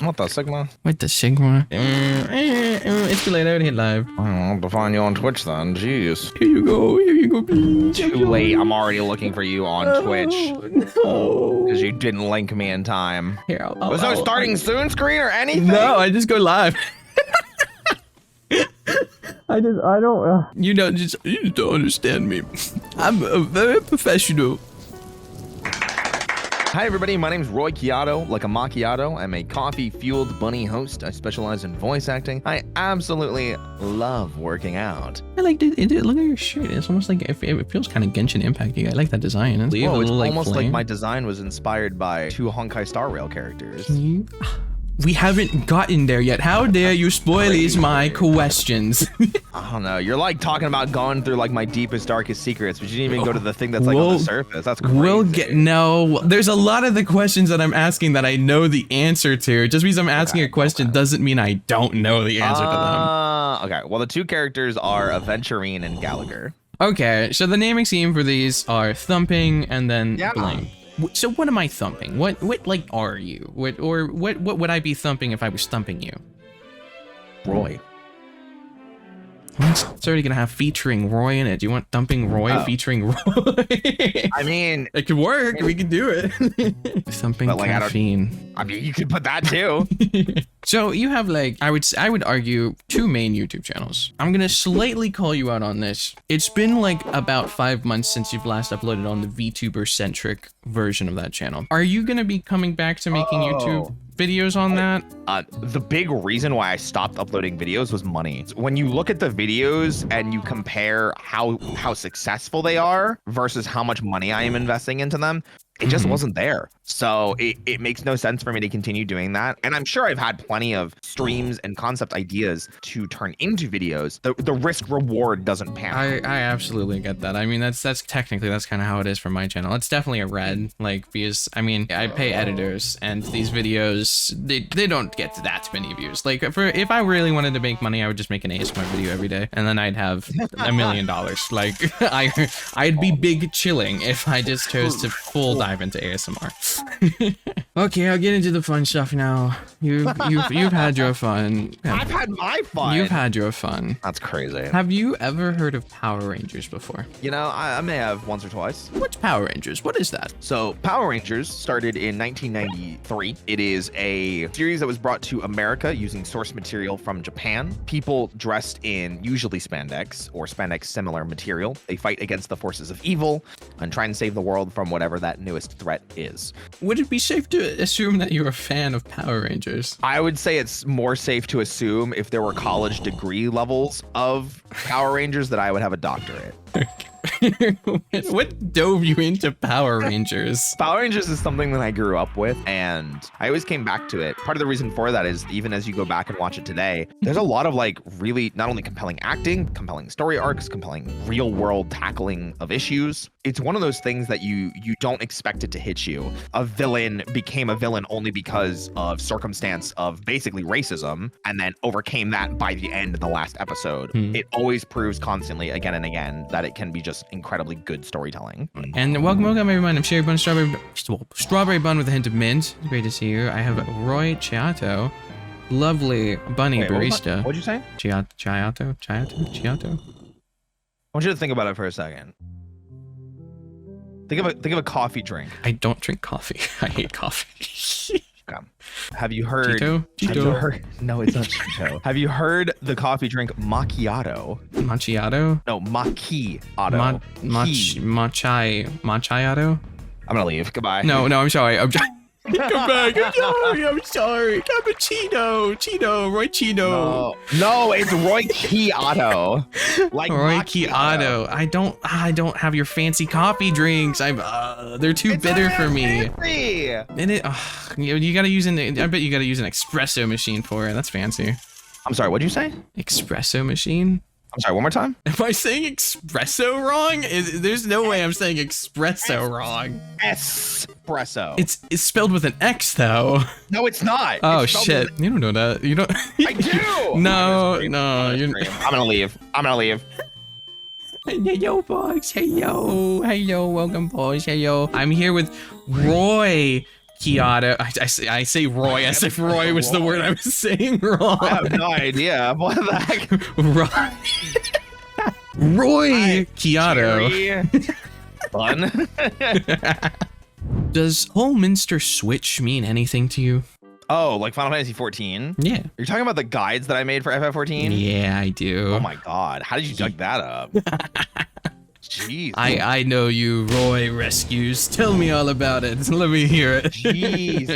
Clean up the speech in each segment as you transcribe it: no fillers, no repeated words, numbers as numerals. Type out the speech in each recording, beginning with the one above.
What the Sigma? What the Sigma? It's too late. I already hit live. I'll define you on Twitch then. Jeez. Here you go. Here you go, please. Too late. I'm already looking for you on Twitch. No. Because you didn't link me in time. Here, There's no starting soon screen or anything. No, I just go live. I don't. You just don't understand me. I'm a very professional. Hi everybody, my name's Roy Chia-toey, like a macchiato. I'm a coffee-fueled bunny host. I specialize in voice acting. I absolutely love working out. I like it. Look at your shirt. It's almost like it feels kind of Genshin Impact-y. I like that design. It's almost like my design was inspired by 2 Honkai Star Rail characters. We haven't gotten there yet. How dare you spoil these my questions? I don't know. You're like talking about going through like my deepest, darkest secrets, but you didn't even go to the thing that's like on the surface. That's crazy. No, there's a lot of the questions that I'm asking that I know the answer to. Just because I'm asking a question doesn't mean I don't know the answer to them. Okay, well the 2 characters are Aventurine and Gallagher. Okay, so the naming scheme for these are thumping and then bling. So what am I thumping? What like are you? What would I be thumping if I was thumping you? Roy. It's already gonna have featuring Roy in it. Do you want thumping Roy featuring Roy? I mean, it could work. We could do it. Thumping like, caffeine. I mean, you could put that too. So you have like, I would argue 2 main YouTube channels. I'm gonna slightly call you out on this. It's been like about 5 months since you've last uploaded on the VTuber centric version of that channel. Are you gonna be coming back to making YouTube videos on that? The big reason why I stopped uploading videos was money. When you look at the videos and you compare how successful they are versus how much money I am investing into them, it just wasn't there. So it makes no sense for me to continue doing that. And I'm sure I've had plenty of streams and concept ideas to turn into videos. The risk reward doesn't pan out. I absolutely get that. I mean, that's technically kind of how it is for my channel. It's definitely a red, like, because I mean, I pay editors and these videos, they don't get that many views. Like if I really wanted to make money, I would just make an ASMR video every day and then I'd have $1 million. Like I'd be big chilling if I just chose to full dive into ASMR. Okay, I'll get into the fun stuff now. You've had your fun. I've had my fun. You've had your fun. That's crazy. Have you ever heard of Power Rangers before? You know, I may have once or twice. What's Power Rangers? What is that? So Power Rangers started in 1993. It is a series that was brought to America using source material from Japan. People dressed in usually spandex or spandex similar material. They fight against the forces of evil and try and save the world from whatever that newest threat is. Would it be safe to assume that you're a fan of Power Rangers? I would say it's more safe to assume if there were college degree levels of Power Rangers that I would have a doctorate. What dove you into Power Rangers? Power Rangers is something that I grew up with and I always came back to it. Part of the reason for that is even as you go back and watch it today, there's a lot of like really not only compelling acting, compelling story arcs, compelling real world tackling of issues. It's one of those things that you don't expect it to hit you. A villain became a villain only because of circumstance of basically racism and then overcame that by the end of the last episode. It always proves constantly again and again that it can be just incredibly good storytelling. And welcome everyone. I'm Cherry Bun Strawberry Bun with a hint of mint. Great to see you. I have Roy Chia-toey, lovely bunny barista. What'd you say? Chia-toey. I want you to think about it for a second. Think of a coffee drink. I don't drink coffee. I hate coffee. Have you heard? Cheeto? No, it's not Cheeto. Have you heard the coffee drink macchiato? Macchiato? No, macchiato. Macchiato? I'm gonna leave. Goodbye. No, I'm sorry. Come back. I'm sorry. Cappuccino. Roy Chino. No, it's Roy Chia-toey. Like Roy Chia-toey. I don't have your fancy coffee drinks. They're too bitter for me. And you gotta use I bet you gotta use an espresso machine for it. That's fancy. I'm sorry, what'd you say? Espresso machine? I'm sorry, one more time? Am I saying espresso wrong? There's no way I'm saying espresso wrong. Espresso. It's spelled with an X though. No, it's not. Oh shit. You don't know that. You don't. I do. No. I'm gonna leave. Hello, boys. Hello. Welcome, boys. Hello. I'm here with Roy Chia-toey. I say Roy as if Roy was the word I was saying wrong. I have no idea. What the heck? Roy Chia-toey. Fun. Does whole Minster switch mean anything to you? Oh, like Final Fantasy 14? Yeah. You're talking about the guides that I made for FF14? Yeah, I do. Oh my god. How did you dug that up? Jeez. I know you, Roy Rescues. Tell me all about it. Let me hear it. Jesus.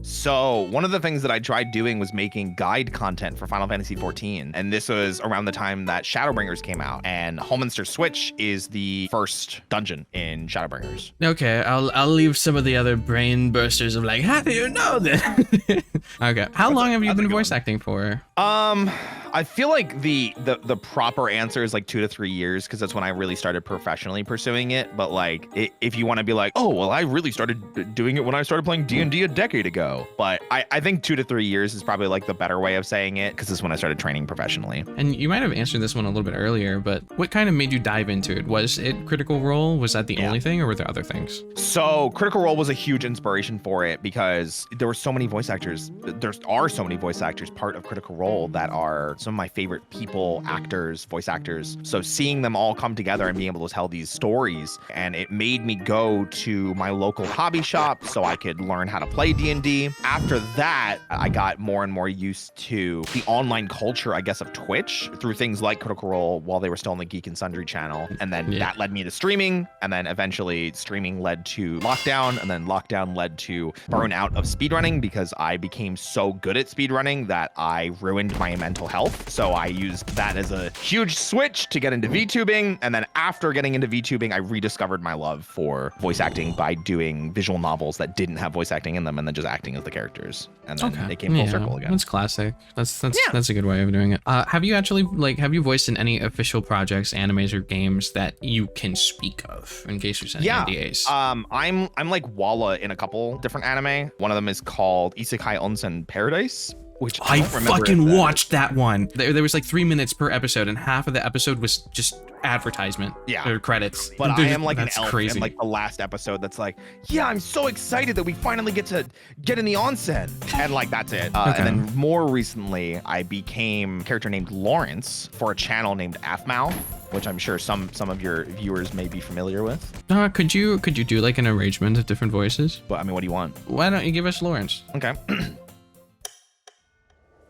So one of the things that I tried doing was making guide content for Final Fantasy 14. And this was around the time that Shadowbringers came out. And Holminster Switch is the first dungeon in Shadowbringers. Okay, I'll leave some of the other brain bursters of like, how do you know that? Okay. How long have you been voice acting for? I feel like the proper answer is like 2 to 3 years, because that's when I really started professionally pursuing it. But like, if you want to be like, oh, well, I really started doing it when I started playing D&D a decade ago. But I think 2 to 3 years is probably like the better way of saying it, because this is when I started training professionally. And you might have answered this one a little bit earlier, but what kind of made you dive into it? Was it Critical Role? Was that the only thing, or were there other things? So Critical Role was a huge inspiration for it, because there were so many voice actors. There are so many voice actors part of Critical Role that are some of my favorite people, actors, voice actors. So seeing them all come together and being able to tell these stories, and it made me go to my local hobby shop so I could learn how to play D&D. After that, I got more and more used to the online culture, I guess, of Twitch through things like Critical Role while they were still on the Geek and Sundry channel. And then that led me to streaming, and then eventually streaming led to lockdown, and then lockdown led to burnout of speedrunning, because I became so good at speedrunning that I ruined my mental health. So I used that as a huge switch to get into VTubing. And then after getting into VTubing, I rediscovered my love for voice acting by doing visual novels that didn't have voice acting in them, and then just acting as the characters. And then it came full circle again. That's classic. That's a good way of doing it. Have you voiced in any official projects, animes, or games that you can speak of, in case there's any NDAs? I'm like Walla in a couple different anime. One of them is called Isekai Onsen Paradise, which I fucking watched that one. There was like 3 minutes per episode, and half of the episode was just advertisement or credits. But I am like an elf in like the last episode that's like, yeah, I'm so excited that we finally get to get in the onsen, and like that's it. And then more recently, I became a character named Lawrence for a channel named Afmouth, which I'm sure some of your viewers may be familiar with. Could you do like an arrangement of different voices? But I mean, what do you want? Why don't you give us Lawrence? Okay.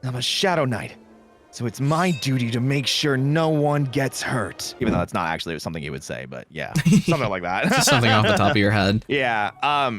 I'm a Shadow Knight, so it's my duty to make sure no one gets hurt. Even though that's not actually something you would say, but yeah, something like that. Just something off the top of your head. Yeah.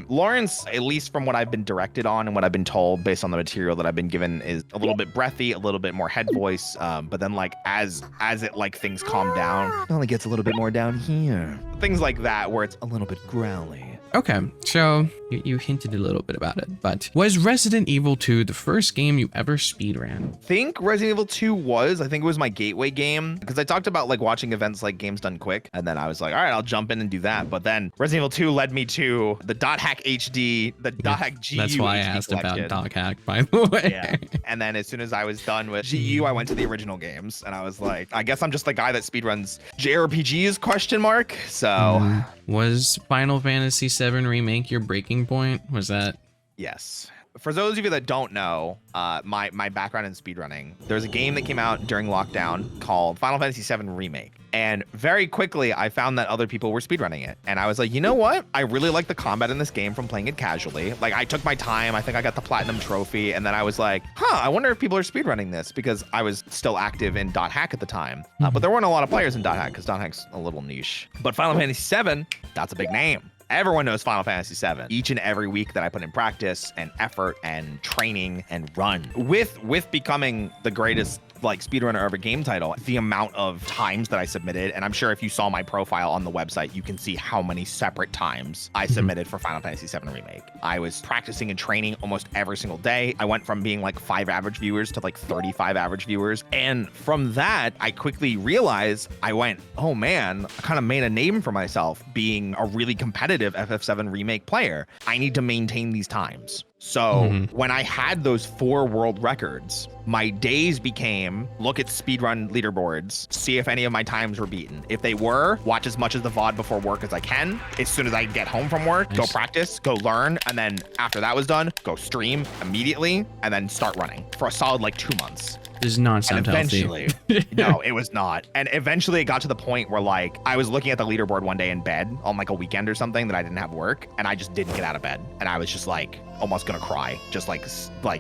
Lawrence, at least from what I've been directed on and what I've been told based on the material that I've been given, is a little bit breathy, a little bit more head voice. But then like as it like things calm down, it only gets a little bit more down here. Things like that where it's a little bit growly. Okay, so you hinted a little bit about it, but was Resident Evil 2 the first game you ever speedran? I think Resident Evil 2 was. I think it was my gateway game, because I talked about like watching events like Games Done Quick, and then I was like, all right, I'll jump in and do that. But then Resident Evil 2 led me to the Dot Hack HD, the Dot Hack GU. That's why I asked about Dot Hack, by the way. Yeah. And then as soon as I was done with GU, I went to the original games, and I was like, I guess I'm just the guy that speedruns JRPGs, question mark. So was Final Fantasy VII Remake your breaking point? Was that? Yes. For those of you that don't know, my background in speedrunning, there's a game that came out during lockdown called Final Fantasy VII Remake. And very quickly, I found that other people were speedrunning it. And I was like, you know what? I really like the combat in this game from playing it casually. Like, I took my time. I think I got the platinum trophy. And then I was like, I wonder if people are speedrunning this, because I was still active in Dot Hack at the time. But there weren't a lot of players in Dot Hack, because Dot Hack's a little niche. But Final Fantasy VII, that's a big name. Everyone knows Final Fantasy VII. Each and every week that I put in practice and effort and training and run with becoming the greatest like speedrunner of a game title, the amount of times that I submitted, and I'm sure if you saw my profile on the website, you can see how many separate times I submitted for Final Fantasy VII Remake. I was practicing and training almost every single day. I went from being like 5 average viewers to like 35 average viewers. And from that, I quickly realized oh man, I kind of made a name for myself being a really competitive FF7 Remake player. I need to maintain these times. So when I had those 4 world records, my days became look at speedrun leaderboards, see if any of my times were beaten. If they were, watch as much of the VOD before work as I can. As soon as I get home from work, go practice, go learn. And then after that was done, go stream immediately and then start running for a solid like 2 months. Does not sound eventually, healthy. No, it was not. And eventually it got to the point where like I was looking at the leaderboard one day in bed on like a weekend or something that I didn't have work, and I just didn't get out of bed. And I was just like almost gonna cry, just like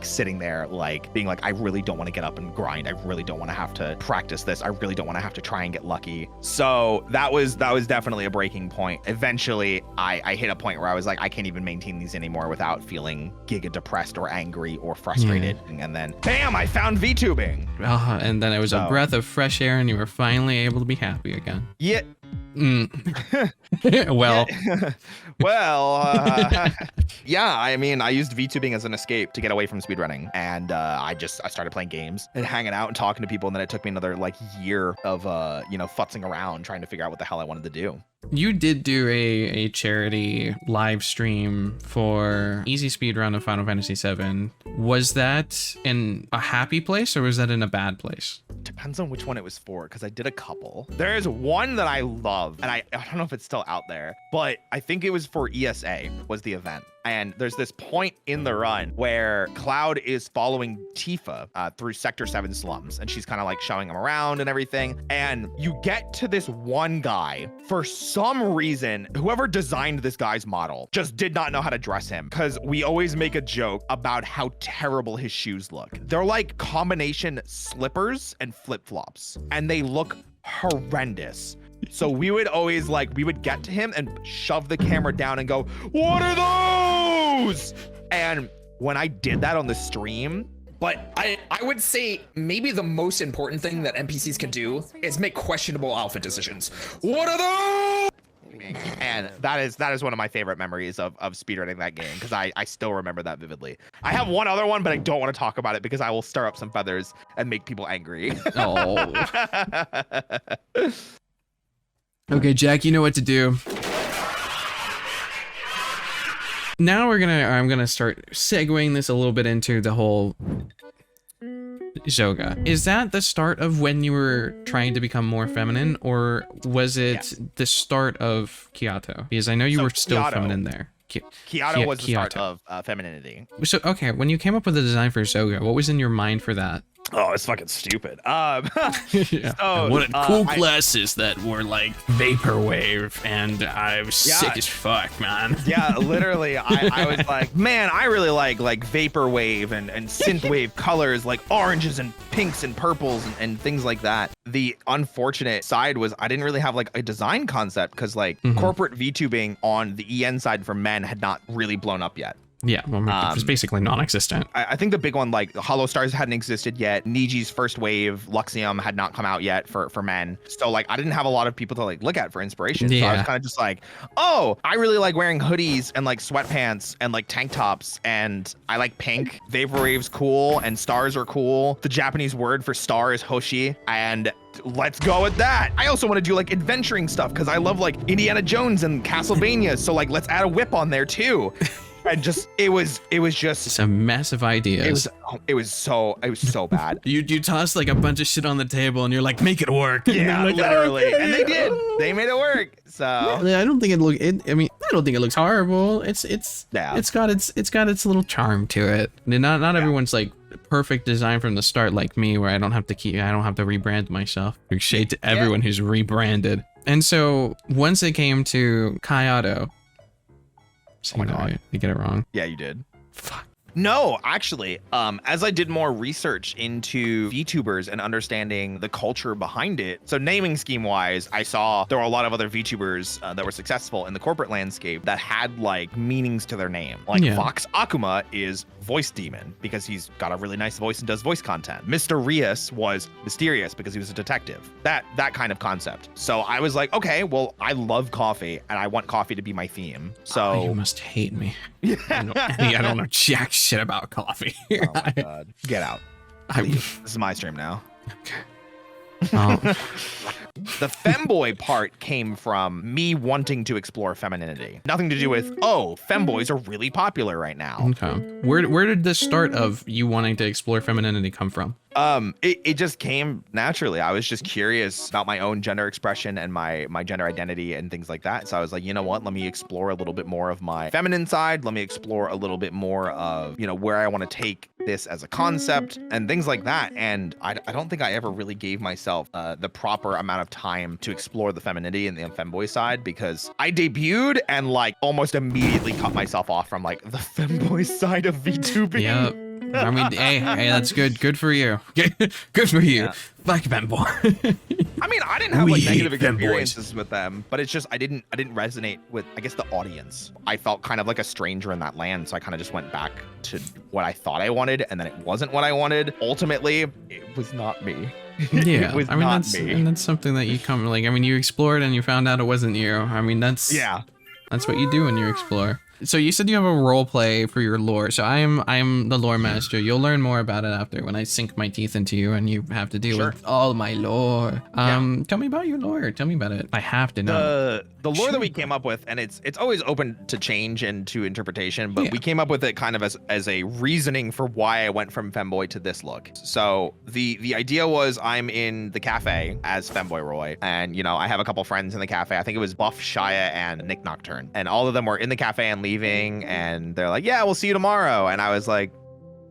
sitting there like being like, I really don't want to get up and grind. I really don't want to have to practice this. I really don't want to have to try and get lucky. So that was definitely a breaking point. Eventually I hit a point where I was like, I can't even maintain these anymore without feeling giga depressed or angry or frustrated. And then bam, I found VTubing. And then it was a breath of fresh air and you were finally able to be happy again. Yeah. Well, yeah, I mean, I used VTubing as an escape to get away from speedrunning, and I started playing games and hanging out and talking to people, and then it took me another like year of futzing around trying to figure out what the hell I wanted to do. You did do a charity live stream for Easy Speedrun of Final Fantasy VII. Was that in a happy place or was that in a bad place? Depends on which one it was for, because I did a couple. There is one that I love, and I don't know if it's still out there, but I think it was for ESA was the event. And there's this point in the run where Cloud is following Tifa through Sector 7 slums, and she's kind of like showing him around and everything. And you get to this one guy. For some reason, whoever designed this guy's model just did not know how to dress him, because we always make a joke about how terrible his shoes look. They're like combination slippers and flip-flops, and they look horrendous. So we would always we would get to him and shove the camera down and go, "What are those?" And when I did that on the stream, but I would say maybe the most important thing that NPCs can do is make questionable outfit decisions. What are those? And that is one of my favorite memories of speedrunning that game, because I still remember that vividly. I have one other one, but I don't want to talk about it because I will stir up some feathers and make people angry. Oh. Okay, Jack, you know what to do. Now I'm gonna start segueing this a little bit into the whole Zoga. Is that the start of when you were trying to become more feminine, or was it the start of Chia-toey? Because I know you were still feminine there. Chia-toey was the start of femininity. So, okay, when you came up with the design for Zoga, what was in your mind for that? Oh, it's fucking stupid. Yeah. So, I wanted cool glasses that were like vaporwave, and I was sick as fuck, man. Yeah, literally, I was like, man, I really like vaporwave and synthwave colors, like oranges and pinks and purples and things like that. The unfortunate side was I didn't really have like a design concept, because corporate VTubing on the EN side for men had not really blown up yet. Yeah, well, it was basically non-existent. I think the big one, like Hollow Stars hadn't existed yet. Niji's first wave, Luxium, had not come out yet for men. So like I didn't have a lot of people to like look at for inspiration. So I was kind of just like, oh, I really like wearing hoodies and like sweatpants and like tank tops, and I like pink. Vaporwave's cool and stars are cool. The Japanese word for star is hoshi, and let's go with that. I also want to do like adventuring stuff because I love like Indiana Jones and Castlevania. So like let's add a whip on there too. And just it was just some massive ideas. It was so bad. You tossed like a bunch of shit on the table and you're like, make it work. Yeah, like, literally. And they did. They made it work. So I don't think I don't think it looks horrible. It's got its little charm to it. Not everyone's like perfect design from the start like me, where I don't have to rebrand myself. Big shade to everyone who's rebranded. And so once it came to Chia-toey. Oh my god, you get it wrong. Yeah, you did. Fuck. No, actually, as I did more research into VTubers and understanding the culture behind it, so naming scheme wise, I saw there were a lot of other VTubers that were successful in the corporate landscape that had like meanings to their name. Like Vox Akuma is voice demon because he's got a really nice voice and does voice content. Mr. Rias was mysterious because he was a detective. That kind of concept. So I was like, okay, well, I love coffee and I want coffee to be my theme. So you must hate me. I don't know jack shit about coffee. Oh my god. Get out. This is my stream now. Okay. The femboy part came from me wanting to explore femininity. Nothing to do with, oh, femboys are really popular right now. Okay. Where did the start of you wanting to explore femininity come from? It just came naturally. I was just curious about my own gender expression and my gender identity and things like that. So I was like, you know what? Let me explore a little bit more of my feminine side. Let me explore a little bit more of, you know, where I want to take this as a concept and things like that. And I don't think I ever really gave myself the proper amount of time to explore the femininity and the femboy side, because I debuted and like almost immediately cut myself off from like the femboy side of VTubing. Yeah. I mean, hey, that's good. Good for you. Good for you. Yeah. Fuck Femboy. I mean, I didn't have like negative femboys. experiences with them, but it's just I didn't resonate with, I guess, the audience. I felt kind of like a stranger in that land, so I kind of just went back to what I thought I wanted, and then it wasn't what I wanted. Ultimately, it was not me. Yeah, It was I mean not that's me. and that's something that you come like. I mean, you explored and you found out it wasn't you. I mean, that's what you do when you explore. So you said you have a role play for your lore. So I'm the lore master. You'll learn more about it after when I sink my teeth into you and you have to deal with all my lore. Tell me about your lore. Tell me about it. I have to know. The lore that we came up with, and it's always open to change and to interpretation, but we came up with it kind of as a reasoning for why I went from femboy to this look. So the idea was I'm in the cafe as Femboy Roy, and you know I have a couple friends in the cafe. I think it was Buff, Shia, and Nick Nocturne, and all of them were in the cafe and leaving, and they're like, yeah, we'll see you tomorrow. And I was like,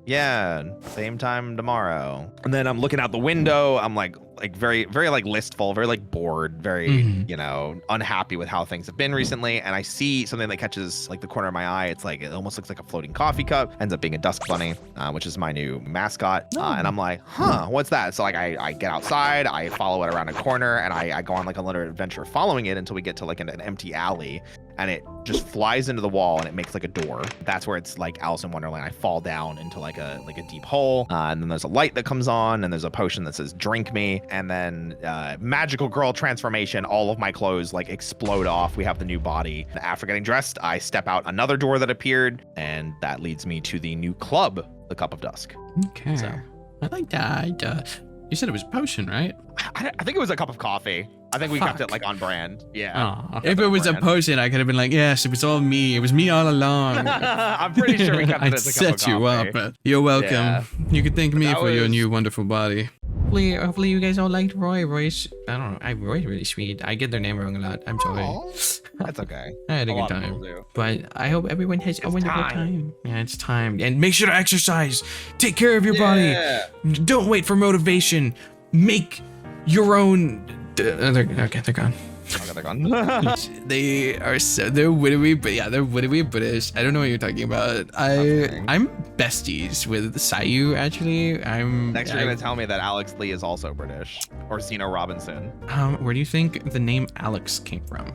yeah, same time tomorrow. And then I'm looking out the window. I'm like very like listful, very like bored, very you know, unhappy with how things have been recently. And I see something that catches like the corner of my eye. It's like, it almost looks like a floating coffee cup. Ends up being a dusk bunny, which is my new mascot. And I'm like, huh, what's that? So like I get outside, I follow it around a corner, and I go on like a little adventure following it until we get to like an empty alley. And it just flies into the wall and it makes like a door. That's where it's like Alice in Wonderland. I fall down into like a deep hole. And then there's a light that comes on, and there's a potion that says drink me. And then magical girl transformation. All of my clothes like explode off. We have the new body. After getting dressed, I step out another door that appeared, and that leads me to the new club, the Cup of Dusk. Okay. So I like that. You said it was a potion, right? I think it was a cup of coffee. I think we kept it like on brand. Yeah. If it was a potion, I could have been like, yes, it was all me. It was me all along. I'm pretty sure we kept it as a cup of coffee. I set you up. But you're welcome. Yeah. You could thank me for your new wonderful body. Hopefully you guys all liked Roy. Roy's really sweet. I get their name wrong a lot. I'm sorry. That's okay. I had a good time. But I hope everyone has a wonderful time. Yeah, it's time. And make sure to exercise. Take care of your body. Don't wait for motivation. Make your own. They're gone. Okay, they're gone. They're widowy, but yeah, they're widowy British. I don't know what you're talking about. I'm besties with Sayu, actually. Next you're gonna tell me that Alex Lee is also British, or Zeno Robinson. Where do you think the name Alex came from?